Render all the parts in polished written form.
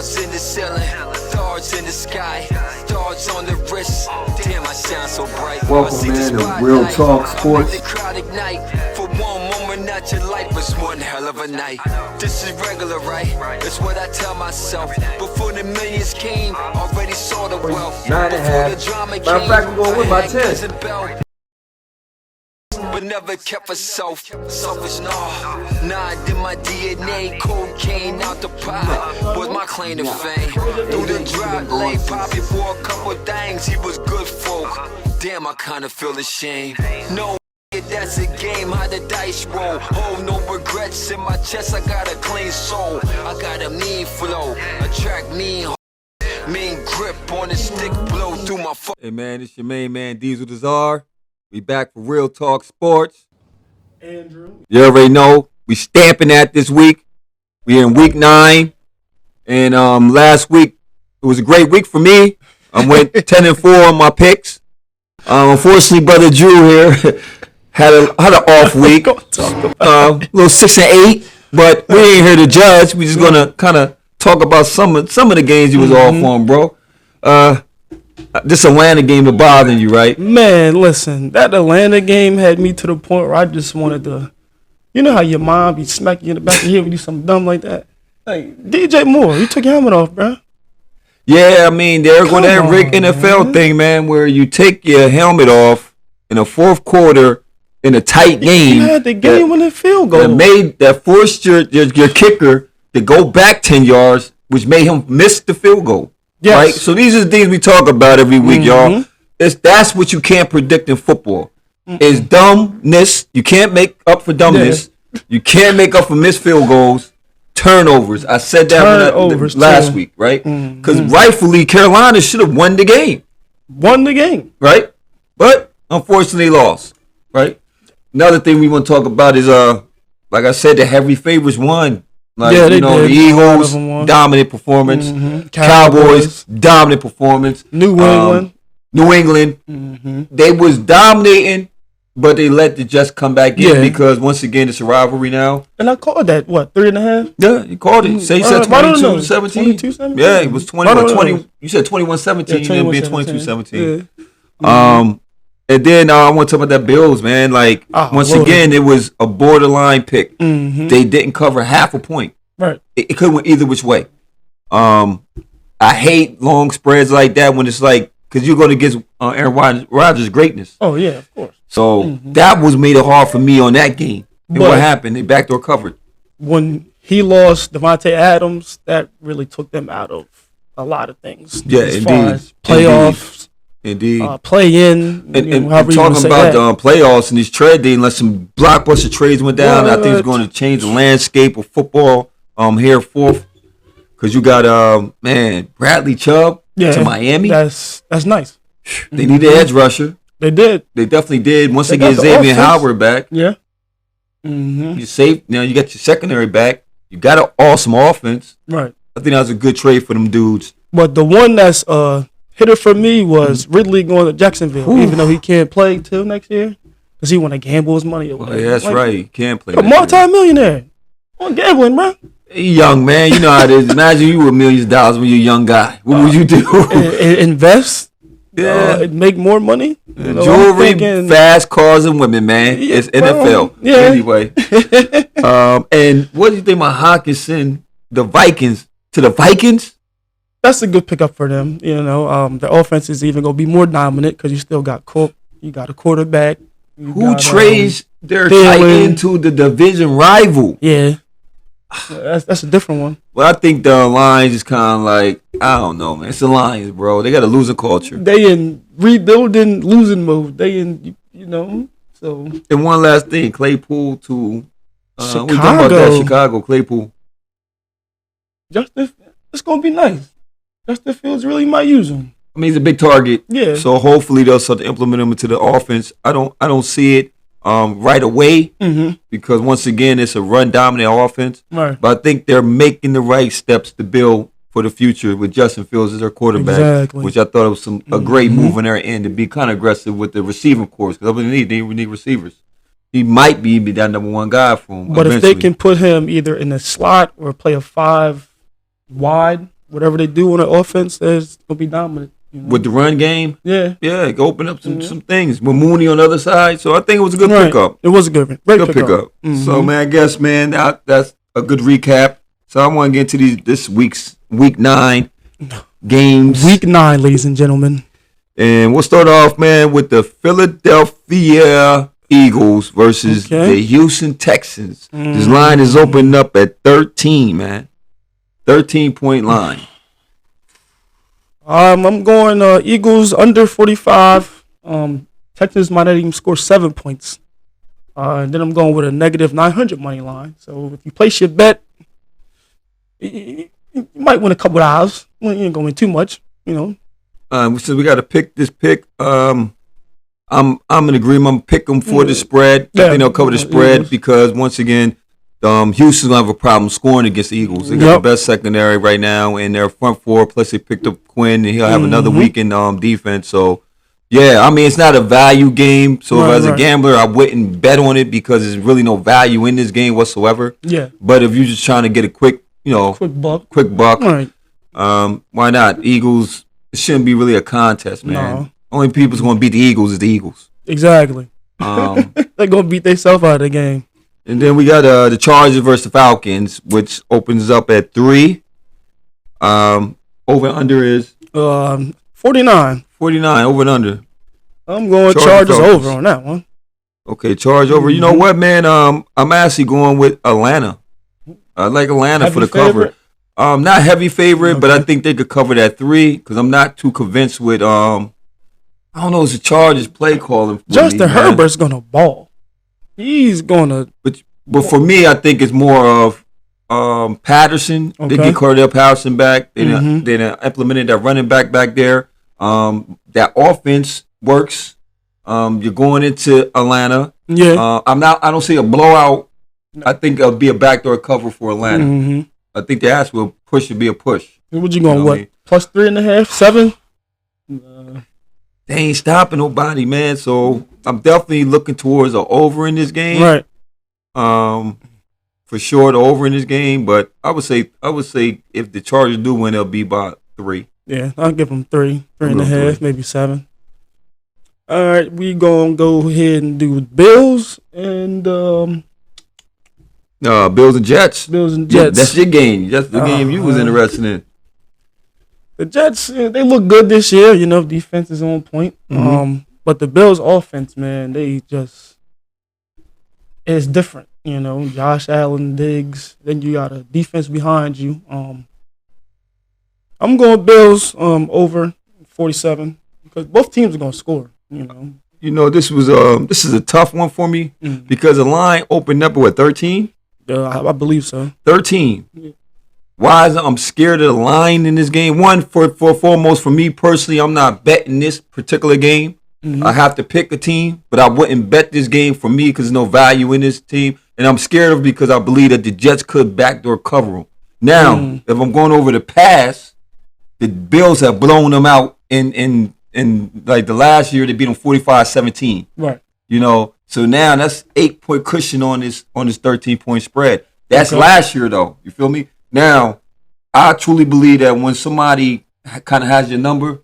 Stars in the ceiling, stars in the sky, stars on the wrist. Damn, I sound so bright. Welcome, man, to Real Talk Sports. The crowd ignite. For one moment, not your life was one hell of a night. This is regular, right? That's what I tell myself. Before the millions came, already saw the wealth. 9.5. Matter of fact, we're going to win by 10. But never kept for selfish, nah, did my DNA, cocaine out the pot, was my claim to fame. Through the drought, lay poppy for a couple things, he was good folk. Damn, I kinda feel ashamed. No, that's a game, how the dice roll. Oh, no regrets in my chest, I got a clean soul. I got a mean flow, attract mean grip on the stick, blow through my Hey man, it's your main man, Diesel Desar. We back for Real Talk Sports. Andrew. You already know. We stamping that this week. We in week 9. And last week, it was a great week for me. I went 10-4 on my picks. Unfortunately, Brother Drew here had an off week. A little 6-8. But we ain't here to judge. We just going to kind of talk about some of the games you was off on, bro. This Atlanta game is bothering you, right? Man, listen, that Atlanta game had me to the point where I just wanted to, you know how your mom be smacking you in the back of the head when you do something dumb like that? Like, DJ Moore, you took your helmet off, bro. Yeah, I mean, they're going that rigged NFL thing, man, where you take your helmet off in the fourth quarter in a tight game. You had the game-winning field goal. That forced your kicker to go back 10 yards, which made him miss the field goal. Yes. Right? So these are the things we talk about every week, y'all. That's what you can't predict in football. Is dumbness. You can't make up for dumbness. Yeah. You can't make up for missed field goals. Turnovers. I said that last week, right? Because rightfully, Carolina should have won the game. Right? But unfortunately lost. Right? Another thing we want to talk about is, like I said, the heavy favorites won. Like, yeah, the Eagles, dominant performance. Cowboys, dominant performance. New England. They was dominating, but they let the Jets come back in because, once again, it's a rivalry now. And I called that, 3.5? Yeah, you called it. Say you said 22-17. Yeah, it was 20. You said 21-17 and then being 22-17. Yeah. And then I want to talk about that Bills, man. Like, once again, it was a borderline pick. They didn't cover half a point. Right. It could have went either which way. I hate long spreads like that when it's like, because you're going to get Aaron Rodgers' greatness. Oh, yeah, of course. So that was made it hard for me on that game. And what happened? They backdoor covered. When he lost Devontae Adams, that really took them out of a lot of things. Yeah, as indeed. Far as playoffs. Indeed. Play in. And talking about playoffs and these trade deals, unless some blockbuster trades went down, I think it's going to change the landscape of football here forth. Because you got, Bradley Chubb to Miami. That's nice. They need an edge rusher. They did. They definitely did. Once they get Xavier Howard back. Yeah. You're safe. Now you got your secondary back. You got an awesome offense. Right. I think that was a good trade for them dudes. But the one that's hitter for me was Ridley going to Jacksonville, even though he can't play till next year because he want to gamble his money away. Yeah, that's right. He can't play. A multi-millionaire on gambling, bro. Young man, you know how it is. Imagine you with millions of dollars when you're a young guy. What would you do? Invest. Make more money. Jewelry, fast cars, and women, man. It's NFL. Yeah. Anyway. And what do you think about Hawkinson, the Vikings, to the Vikings? That's a good pickup for them. You know, the offense is even going to be more dominant because you still got Cook. You got a quarterback. Who trades their tight end to the division rival? Yeah. That's a different one. Well, I think the Lions is kind of like, I don't know, man. It's the Lions, bro. They got a losing culture. They in rebuilding, losing mode. They in, so. And one last thing, Claypool to Chicago. We talking about that Chicago, Claypool. Justin, it's going to be nice. Justin Fields really might use him. I mean, he's a big target. Yeah. So hopefully they'll start to implement him into the offense. I don't see it right away because once again it's a run dominant offense. Right. But I think they're making the right steps to build for the future with Justin Fields as their quarterback, which I thought it was a great move on their end to be kind of aggressive with the receiving course because they need receivers. He might be that number one guy for him. But eventually, if they can put him either in the slot or play a 5 wide. whatever they do on the offense, is gonna be dominant. You know? With the run game, Yeah. it can open up some things. With Mooney on the other side, so I think it was a good pickup. It was a good one. Great Good pickup. So man, I guess that's a good recap. So I want to get to this week's week 9 games. Week 9, ladies and gentlemen. And we'll start off, man, with the Philadelphia Eagles versus the Houston Texans. This line is opened up at 13, man. 13-point line. I'm going Eagles under 45. Texans might not even score 7 points. And then I'm going with a negative 900 money line. So if you place your bet, you might win a couple of hours. Well, you ain't going to win too much, you know. So we got to pick this pick. I'm in agreement. I'm pick them for the spread. I think they'll cover the spread because once again, Houston's gonna have a problem scoring against the Eagles. They got the best secondary right now in their front four. Plus they picked up Quinn, and he'll have another week in defense. So yeah, I mean it's not a value game. So as a gambler, I wouldn't bet on it because there's really no value in this game whatsoever. Yeah. But if you're just trying to get a quick buck, right. Why not? Eagles. It shouldn't be really a contest, man. No. Only people's going to beat the Eagles is the Eagles. Exactly. They're going to beat themselves out of the game. And then we got the Chargers versus the Falcons, which opens up at 3. Over and under is 49. 49. Over and under. I'm going Chargers over on that one. Okay, Charge over. You know what, man? I'm actually going with Atlanta. I like Atlanta for the cover. Not heavy favorite, but I think they could cover that 3 because I'm not too convinced with I don't know. It's the Chargers play calling. Justin Herbert's gonna ball. He's gonna. But for me, I think it's more of Patterson. They get Cordell Patterson back. They implemented that running back there. That offense works. You're going into Atlanta. Yeah. I don't see a blowout. I think it'll be a backdoor cover for Atlanta. I think the ass will push to be a push. What you going? What? Plus 3.5, 7? They ain't stopping nobody, man. So I'm definitely looking towards an over in this game. Right. For sure, the over in this game. But I would say if the Chargers do win, it'll be about 3. Yeah, I'll give them 3.5, maybe 7. All right, we gonna go ahead and do Bills and Bills and Jets. Bills and Jets. That's your game. That's the game you was interested in. The Jets, they look good this year. You know, defense is on point. But the Bills' offense, man, it's different. You know, Josh Allen, Diggs. Then you got a defense behind you. I'm going Bills over 47 because both teams are gonna score. You know, this is a tough one for me because the line opened up at 13. I believe so. 13. Why is I'm scared of the line in this game? One, for foremost, for me personally, I'm not betting this particular game. I have to pick a team, but I wouldn't bet this game for me because there's no value in this team. And I'm scared of it because I believe that the Jets could backdoor cover them. Now, if I'm going over the past, the Bills have blown them out in like the last year. They beat them 45-17. Right. You know, so now that's 8-point cushion on this 13-point spread. That's last year though. You feel me? Now, I truly believe that when somebody kind of has your number,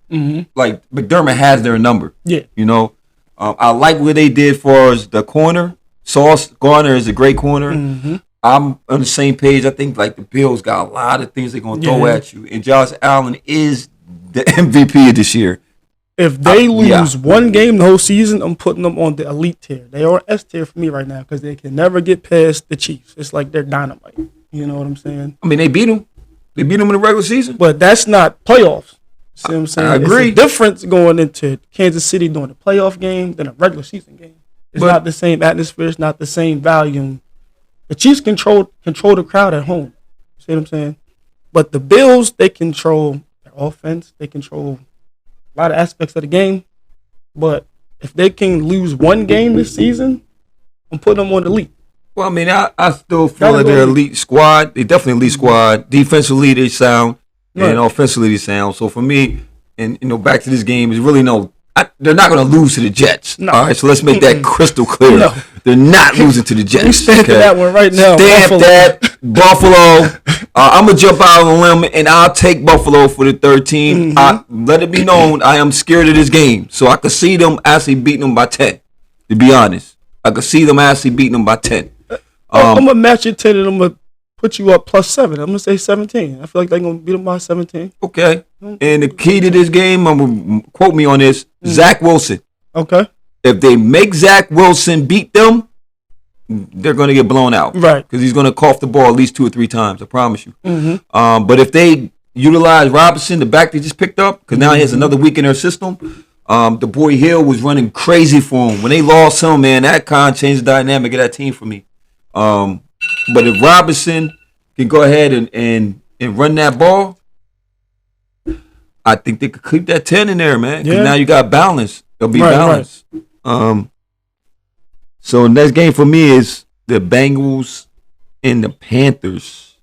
like McDermott has their number. Yeah. You know, I like what they did for us, the corner. Sauce Gardner is a great corner. I'm on the same page. I think like the Bills got a lot of things they're going to throw at you. And Josh Allen is the MVP of this year. If they lose one game the whole season, I'm putting them on the elite tier. They are S tier for me right now because they can never get past the Chiefs. It's like they're dynamite. You know what I'm saying? I mean, they beat them. They beat them in the regular season. But that's not playoffs. See what I'm saying? I agree. It's a difference going into Kansas City doing a playoff game than a regular season game. It's not the same atmosphere. It's not the same volume. The Chiefs control the crowd at home. See what I'm saying? But the Bills, they control their offense. They control a lot of aspects of the game. But if they can lose one game this season, I'm putting them on the elite. Well, I mean, I still feel like they're elite squad. They definitely elite squad. Defensively, they sound. And offensively, they sound. So for me, and back to this game, is really they're not going to lose to the Jets. No. All right, so let's make that crystal clear. No. They're not losing to the Jets. We stand to that one right now. Stamp that. Buffalo. I'm gonna jump out on a limb and I'll take Buffalo for the 13. Let it be known I am scared of this game, so I could see them actually beating them by 10. To be honest, I could see them actually beating them by 10. I'm gonna match your 10 and I'm gonna put you up +7. I'm gonna say 17. I feel like they're gonna beat them by 17. Okay. And the key to this game, I'm gonna quote me on this: Zach Wilson. Okay. If they make Zach Wilson beat them, they're going to get blown out. Right. Because he's going to cough the ball at least 2 or 3 times, I promise you. But if they utilize Robinson, the back they just picked up, because now he has another week in their system, the boy Hill was running crazy for him. When they lost him, man, that kind of changed the dynamic of that team for me. But if Robinson can go ahead and run that ball, I think they could keep that 10 in there, man. Because now you got balance. They'll be balanced. Right. So next game for me is the Bengals and the Panthers.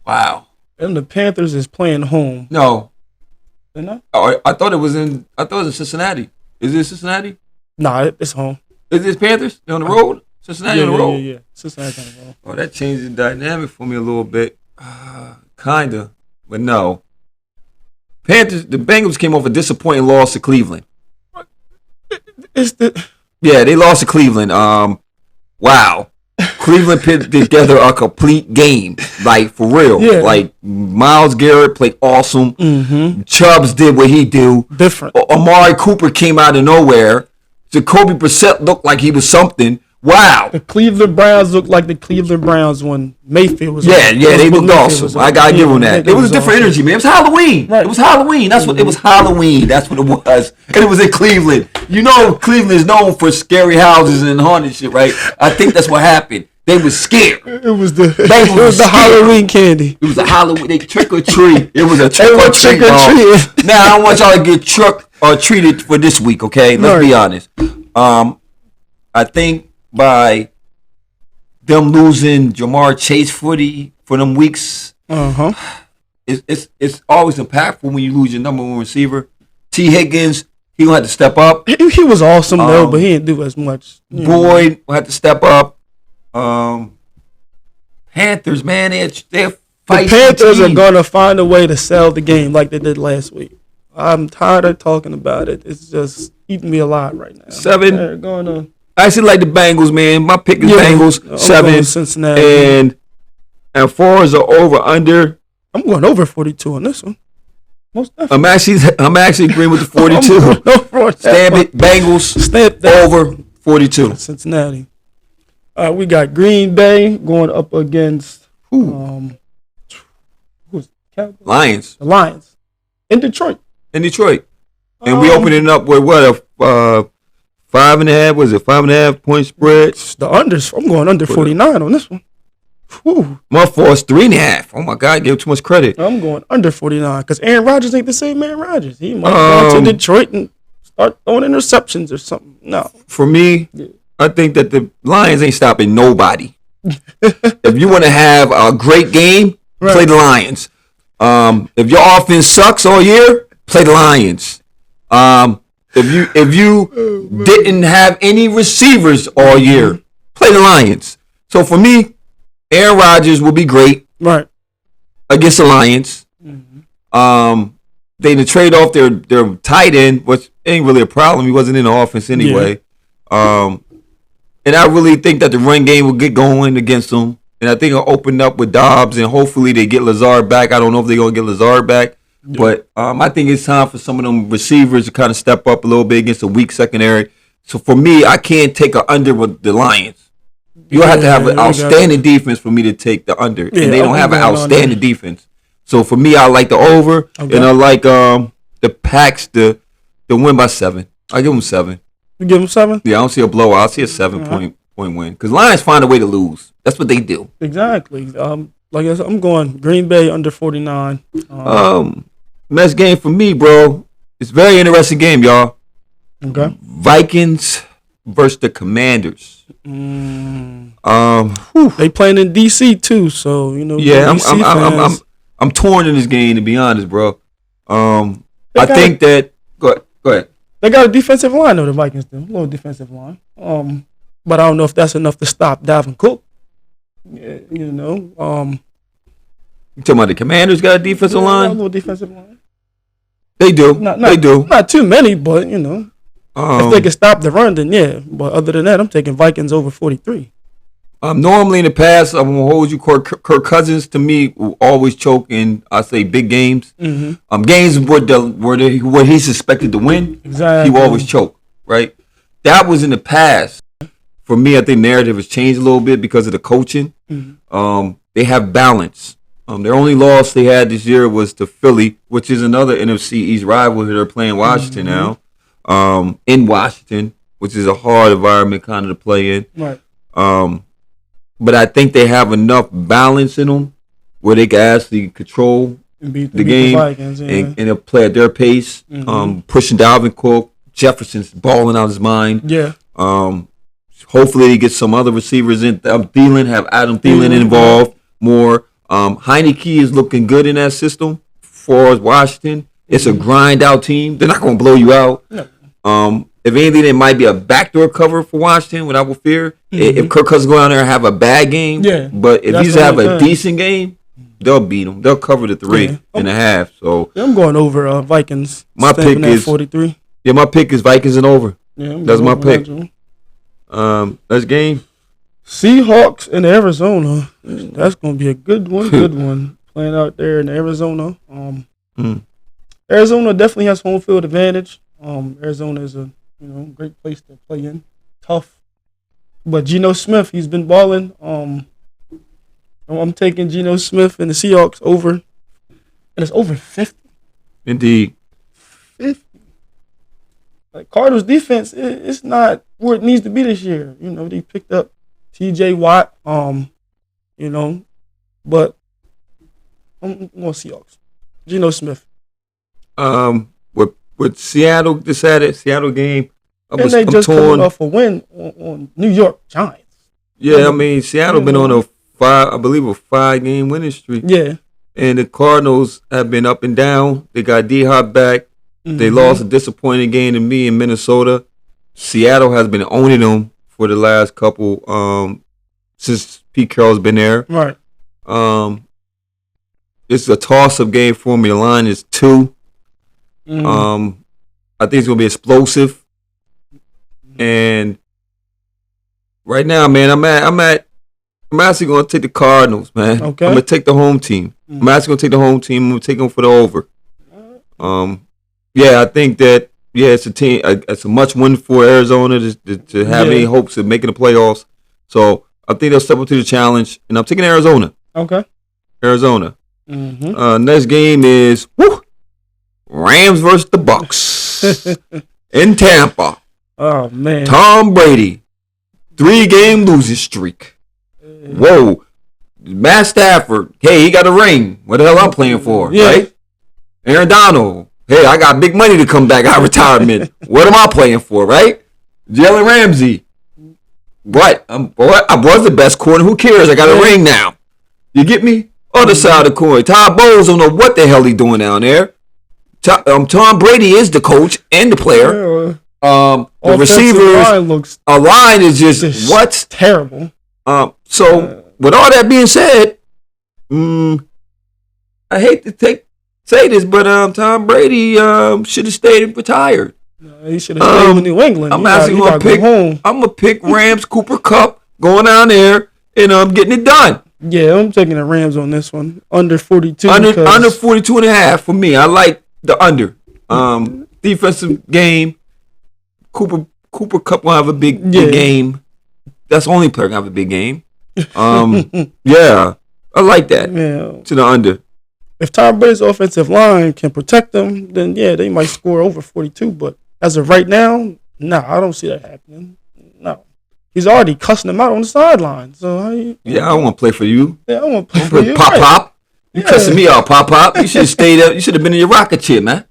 Wow. And the Panthers is playing home. No. They're not? Oh, I thought it was in Cincinnati. Is it Cincinnati? Nah, it's home. Is this Panthers? They're on the road? Cincinnati on the road? Yeah. Cincinnati on the road. Oh, that changed the dynamic for me a little bit. Kinda. But no. The Bengals came off a disappointing loss to Cleveland. Yeah, they lost to Cleveland. Wow. Cleveland put together a complete game, like for real. Yeah. Like Myles Garrett played awesome. Chubbs did what he do. Different. Amari Cooper came out of nowhere. Jacoby Brissett looked like he was something. Wow. The Cleveland Browns looked like the Cleveland Browns when Mayfield was. Yeah, they looked awesome. I gotta give them that. It was a different energy, man. It was Halloween. Right. It was Halloween. It was Halloween. That's what it was. And it was in Cleveland. You know, Cleveland is known for scary houses and haunted shit, right? I think that's what happened. They was scared. It was the Halloween candy. It was a Halloween. They trick or treat. It was a trick or treat. Now I don't want y'all to get trick or treated for this week, okay? Let's be honest. I think by them losing Jamar Chase for them weeks, it's always impactful when you lose your number 1 receiver. T. Higgins, he gonna have to step up. He was awesome though, but he didn't do as much. Boyd will have to step up. Panthers, man, they're fighting. The Panthers are gonna find a way to sell the game like they did last week. I'm tired of talking about it. It's just eating me alive right now. 7. They're gonna. I actually like the Bengals, man. My pick is Bengals 7. Cincinnati. And as far as the over/under, I'm going over 42 on this one. Most definitely. I'm actually agreeing with the 42. Stamp it, Bengals. Stamp that. Over 42. Cincinnati. We got Green Bay going up against who's Lions. The Lions in Detroit. And we opening up with what 5.5? Was it 5.5 point spread? The unders. I'm going under 49 on this one. Whew. My force 3.5. Oh my God, I gave too much credit. I'm going under 49 because Aaron Rodgers ain't the same Aaron Rodgers. He might go to Detroit and start throwing interceptions or something. No. For me, I think that the Lions ain't stopping nobody. If you want to have a great game, play the Lions. If your offense sucks all year, play the Lions. If you didn't have any receivers all year, play the Lions. So for me, Aaron Rodgers will be great against the Lions. They trade off their tight end, which ain't really a problem. He wasn't in the offense anyway. And I really think that the run game will get going against them. And I think it'll open up with Dobbs, and hopefully they get Lazard back. I don't know if they're going to get Lazard back. But I think it's time for some of them receivers to kind of step up a little bit against a weak secondary. So for me, I can't take an under with the Lions. You'll have to have an outstanding defense for me to take the under. And they don't have an outstanding defense. So for me, I like the over. And I like the Packs to win by 7. I give them 7. You give them 7? Yeah, I don't see a blowout. I see a 7-point win. Because Lions find a way to lose. That's what they do. Exactly. Like I said, I'm going Green Bay under 49. Next game for me, bro. It's a very interesting game, y'all. Okay. Vikings versus the Commanders. They playing in DC too, so you know. Yeah, I'm torn in this game, to be honest, bro. I think that. Go ahead. They got a defensive line, though. The Vikings do a little defensive line. But I don't know if that's enough to stop Dalvin Cook. Yeah, you know, You talking about the Commanders got a defensive a line? little defensive line. They do. They do. Not too many, but you know, if they can stop the run, then yeah. But other than that, I'm taking Vikings over 43. Normally in the past, I'm gonna hold you. Kirk Cousins to me will always choke in, I say, big games. Mm-hmm. Games where he's expected to win. Exactly. He will always choke. Right. That was in the past. For me, I think narrative has changed a little bit because of the coaching. Mm-hmm. They have balance. Their only loss they had this year was to Philly, which is another NFC East rival. They're playing Washington now. In Washington, which is a hard environment kind of to play in. Right. But I think they have enough balance in them where they can actually control the game Vikings, yeah. and play at their pace. Pushing Dalvin Cook, Jefferson's balling out his mind. Yeah. Hopefully he gets some other receivers in. Have Adam Thielen involved more. Heineke is looking good in that system for Washington. It's a grind out team. They're not going to blow you out. No. If anything, it might be a backdoor cover for Washington, what I would fear. If Kirk Cousins go out there and have a bad game, but if he's have a decent game, they'll beat him. They'll cover the 3.5. So I'm going over Vikings. My pick is 43. Yeah, my pick is Vikings and over. Yeah, that's my pick. Let's game. Seahawks in Arizona. That's gonna be a good one. Good one. Playing out there in Arizona. Arizona definitely has home field advantage. Arizona is a great place to play in. Tough. But Geno Smith, he's been balling. I'm taking Geno Smith and the Seahawks over. And it's over 50. Indeed. 50. Like Cardinals defense, it's not where it needs to be this year. They picked up TJ Watt, but I'm going Seahawks. Geno Smith. With Seattle decided Seattle game. I'm just coming off a win on New York Giants. Yeah, I mean Seattle been on a 5-game winning streak. Yeah, and the Cardinals have been up and down. They got D-Hop back. They lost a disappointing game to me in Minnesota. Seattle has been owning them for the last couple since Pete Carroll's been there. Right. It's a toss-up game for me. The line is 2. I think it's gonna be explosive. And right now, man, I'm actually gonna take the Cardinals, man. Okay. I'm gonna take the home team. I'm actually gonna take the home team. I'm gonna take them for the over. Yeah, I think that it's a team. It's a much win for Arizona to have any hopes of making the playoffs. So I think they'll step up to the challenge, and I'm taking Arizona. Okay. Arizona. Next game is Rams versus the Bucks in Tampa. Oh man. Tom Brady, 3-game losing streak. Whoa. Matt Stafford, hey, he got a ring. What the hell I'm playing for, right? Aaron Donald, hey, I got big money to come back out of retirement. What am I playing for, right? Jalen Ramsey, what? I was the best corner. Who cares? I got a ring now. You get me? Other side of the coin. Todd Bowles don't know what the hell he doing down there. Tom Brady is the coach and the player. The receivers, line is just what's terrible. So with all that being said, I hate to say this, but Tom Brady should have stayed and retired. He should have stayed in New England. I'm actually gonna pick. I'm gonna pick Rams. Cooper Kupp going down there and getting it done. Yeah, I'm taking the Rams on this one. Under 42. Under 42 and a half for me. I like the under. Defensive game. Cooper Kupp will have a big game. That's the only player gonna have a big game. Yeah, I like that. Yeah. To the under. If Tom Brady's offensive line can protect them, then yeah, they might score over 42. But as of right now, I don't see that happening. No. He's already cussing them out on the sideline. So I want to play for you. Yeah, I want to play for you. Pop. You cussing me out, Pop. You should have stayed up. You should have been in your rocket chair, man.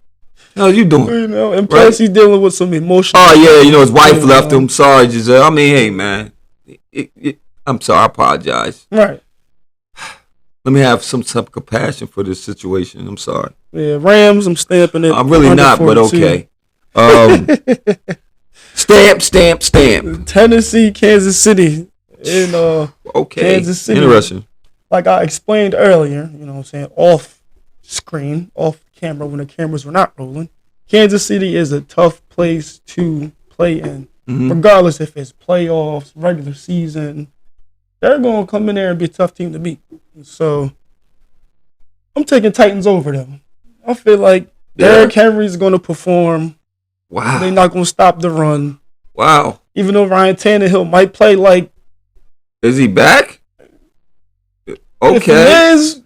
How you doing? And plus he's dealing with some emotion. Oh yeah, his wife left him. Sorry, Giselle. I mean, hey man, I'm sorry. I apologize. Right. Let me have some type of compassion for this situation. I'm sorry. Yeah, Rams. I'm stamping it. I'm really not, 42. But okay. Stamp. Tennessee, Kansas City. in Okay. Kansas City. Interesting. Like I explained earlier, you know what I'm saying, off screen, off camera when the cameras were not rolling. Kansas City is a tough place to play in, regardless if it's playoffs, regular season. They're going to come in there and be a tough team to beat. So I'm taking Titans over them. I feel like Derrick Henry's going to perform. Wow. They're not going to stop the run. Wow. Even though Ryan Tannehill might play like. Is he back? Okay. If he is,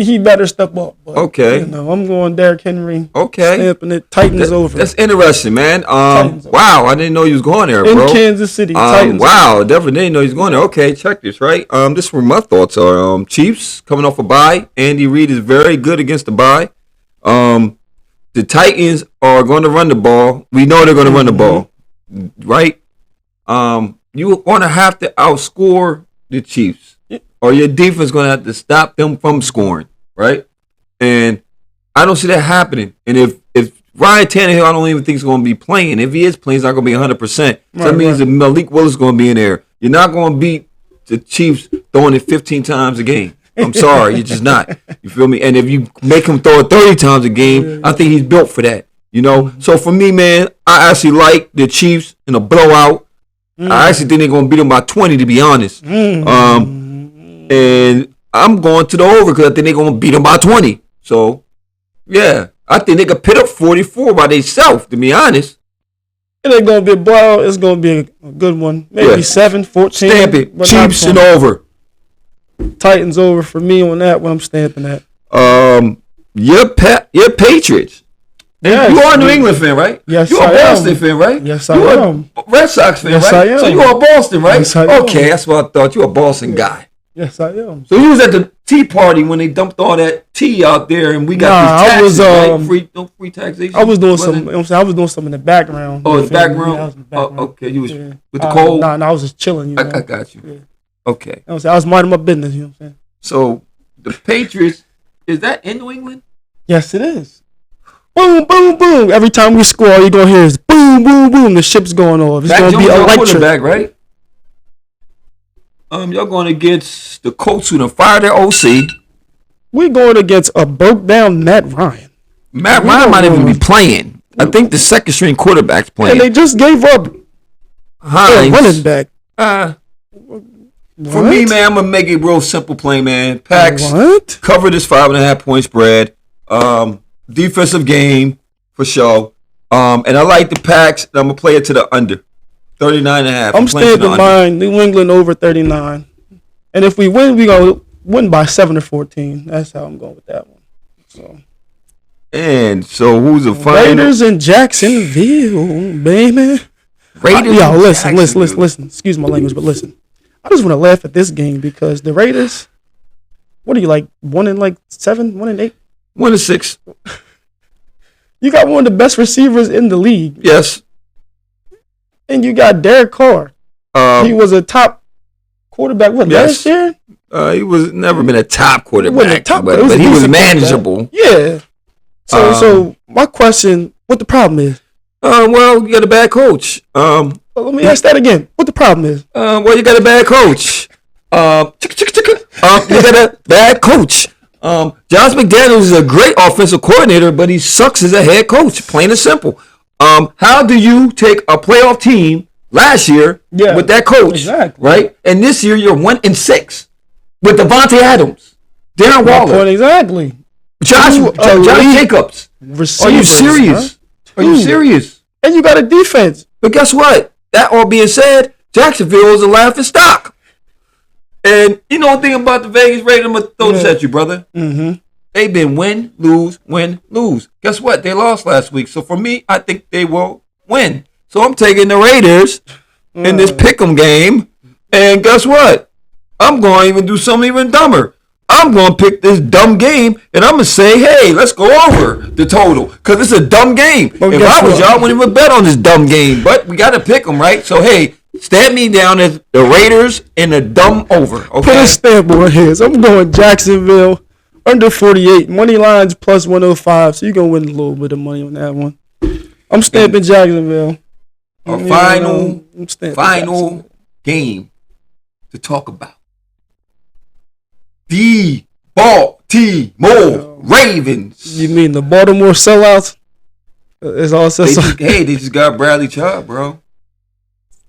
he better step up. But, okay. You know, I'm going Derrick Henry. Okay. Stamping it. Titans over. That's interesting, man. Wow. I didn't know you was going there, bro. In Kansas City. Titans wow. Definitely didn't know you was going there. Okay. Check this, right? This is where my thoughts are. Chiefs coming off a bye. Andy Reid is very good against the bye. The Titans are going to run the ball. We know they're going to run the ball, right? You're going to have to outscore the Chiefs, or your defense is going to have to stop them from scoring, right? And I don't see that happening. And if Ryan Tannehill, I don't even think he's going to be playing. If he is playing, he's not going to be 100%. So that means that Malik Willis is going to be in there. You're not going to beat the Chiefs throwing it 15 times a game. I'm sorry, you're just not. You feel me? And if you make him throw it 30 times a game, I think he's built for that. You know? So for me, man, I actually like the Chiefs in a blowout. I actually think they're going to beat them by 20, to be honest. And I'm going to the over because I think they're going to beat them by 20. So, yeah. I think they could put up 44 by themselves, to be honest. It ain't going to be a blowout. It's going to be a good one. Maybe 7, 14. Stamp it. Chiefs and over. Titans over for me on that one. I'm stamping that. You're Patriots. Yes, you are a New England fan, right? Yes, you're a Boston fan, right? Yes, I am. A Red Sox fan, yes, right? I am. So you're a Boston, right? Yes, I am. Okay, that's what I thought. You're a Boston guy. Yes, I am. So you was at the tea party when they dumped all that tea out there, and we got these taxes, right? Free taxation. I was doing some. You know what I'm saying? I was doing something in the background. Oh, the background. Oh, okay. You was with the cold. Nah, I was just chilling. You know? I got you. Yeah. Okay. You know what I'm saying? I was minding my business. You know what I'm saying? So the Patriots, is that in New England? Yes, it is. Boom, boom, boom. Every time we score, all you're going to hear is boom, boom, boom. The ship's going off. It's going to be electric. Back, right? Y'all going against the Colts who done fired their OC. We're going against a broke down Matt Ryan. Matt Ryan might even be playing. I think the second string quarterback's playing. And they just gave up Hines. Running back. For me, man, I'm going to make it real simple play, man. Packs cover this 5.5 point spread. Defensive game for sure. And I like the Packs. And I'm going to play it to the under. 39.5. I'm staying in mine. New England over 39. And if we win, we're going to win by 7 or 14. That's how I'm going with that one. So who's the final? Raiders in Jacksonville, baby. Raiders. Yo, listen. Excuse my language, but listen. I just want to laugh at this game because the Raiders, what are you, like 1-7, 1-8? 1-6. You got one of the best receivers in the league. Yes. And you got Derek Carr. He was a top quarterback. Last year? He was never been a top quarterback. But he was manageable. Yeah. So my question, what the problem is? Well, you got a bad coach. Let me ask that again. What the problem is? Well, you got a bad coach. You got a bad coach. Josh McDaniels is a great offensive coordinator, but he sucks as a head coach, plain and simple. How do you take a playoff team last year with that coach, right? And this year you're 1-6 with Devontae Adams, Darren Waller, exactly. Josh Jacobs. Are you serious? Are you serious? And you got a defense. But guess what? That all being said, Jacksonville is a laughing stock. And you know one thing about the Vegas Raiders, I'm going to throw this at you, brother. Mm-hmm. They've been win, lose, win, lose. Guess what? They lost last week. So for me, I think they will win. So I'm taking the Raiders in this pick'em game. And guess what? I'm going to even do something even dumber. I'm going to pick this dumb game, and I'm going to say, hey, let's go over the total, because it's a dumb game. If I was y'all, I wouldn't even bet on this dumb game, but we got to pick them, right? So, hey, stamp me down as the Raiders in a dumb over, okay? Put a stamp on his. I'm going Jacksonville, under 48, money lines plus 105, so you're going to win a little bit of money on that one. I'm stamping Jacksonville. A final game to talk about. The Baltimore Ravens. You mean the Baltimore sellouts? It's all says. They just got Bradley Chubb, bro.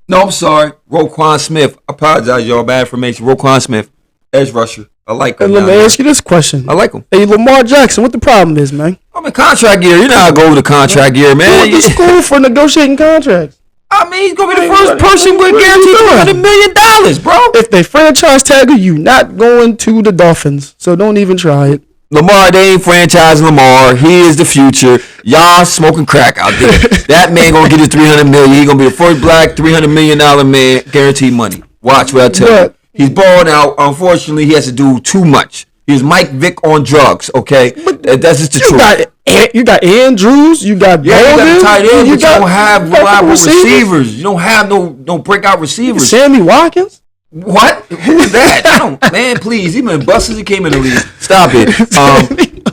No, I'm sorry. Roquan Smith. I apologize, y'all. Bad information. Roquan Smith, edge rusher. I like him. And let me ask you this question. I like him. Hey, Lamar Jackson, what the problem is, man? I'm in contract year. You know how I go over the contract year, You man. went to school for negotiating contracts. I mean, he's going to be the first person with guaranteed $300 million, bro. If they franchise tag you, not going to the Dolphins. So don't even try it. Lamar, they ain't franchising Lamar. He is the future. Y'all smoking crack out there. That man going to get his $300 million. He going to be the first black $300 million man, guaranteed money. Watch what I tell you. He's balling out. Unfortunately, he has to do too much. He's Mike Vick on drugs, okay? That's just the truth. You got Andrews, you got you got tight end, but you don't have reliable receivers. You don't have no breakout receivers. Sammy Watkins? What? Who is that? Man, please. He been busted. He came in the league. Stop it.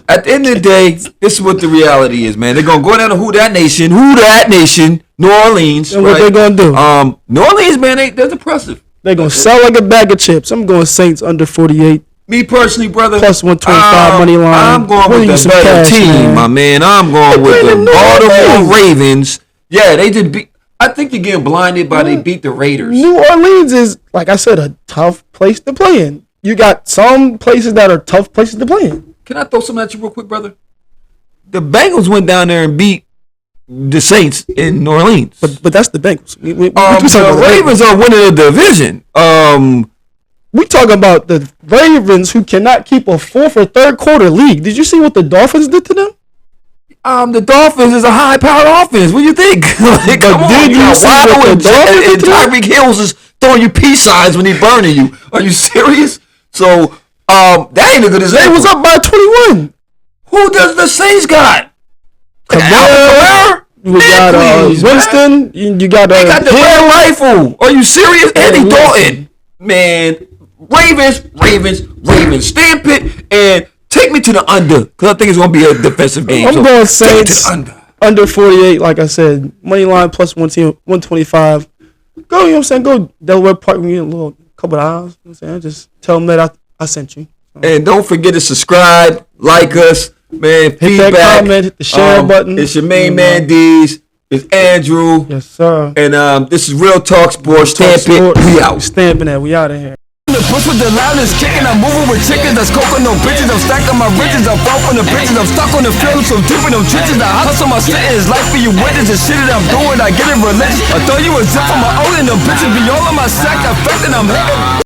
At the end of the day, this is what the reality is, man. They're gonna go down to Who That Nation, New Orleans. And what they gonna do? New Orleans, man, they're impressive. They're gonna sell like a bag of chips. I'm going Saints under 48. Me personally, brother, plus 125 money line. I'm going with the better team, my man. I'm going with the Baltimore Ravens. Yeah, they did beat. I think you're getting blinded by they beat the Raiders. New Orleans is, like I said, a tough place to play in. You got some places that are tough places to play in. Can I throw something at you real quick, brother? The Bengals went down there and beat the Saints in New Orleans. But that's the Bengals. The Ravens are winning the division. We talking about the Ravens who cannot keep a fourth or third quarter lead. Did you see what the Dolphins did to them? The Dolphins is a high-powered offense. What do you think? Like, come on, did you see what the Dolphins and Tyreek Hills is throwing you peace signs when he burning you. Are you serious? So, that ain't a good example. They was up by 21. Who does the Saints got? Kamara. We got Winston. You got they got the red rifle. Are you serious? Andy Dalton. Man, Ravens. Stamp it and take me to the under, because I think it's going to be a defensive game. I'm going Saints under 48, like I said. Money line plus 125. Go, you know what I'm saying? Go Delaware Park and get a couple of hours. You know what I'm saying? Just tell them that I sent you. And don't forget to subscribe, like us, man. Hit feedback. That comment, hit the share button. It's your main man, D's. It's Andrew. Yes, sir. And this is Real Talk Sports. Stamp it. We out. Stamping that. We out of here. The push with the loudest kicking, I'm moving with chickens, that's coking no bitches, I'm stacking my riches, I'm far from the bitches, I'm stuck on the field, so deep in them trenches, I hustle my sentence, life for you witness, the shit that I'm doing, I get it religious, I thought you was zip for my own, and them bitches be all on my sack, affecting, I'm hating.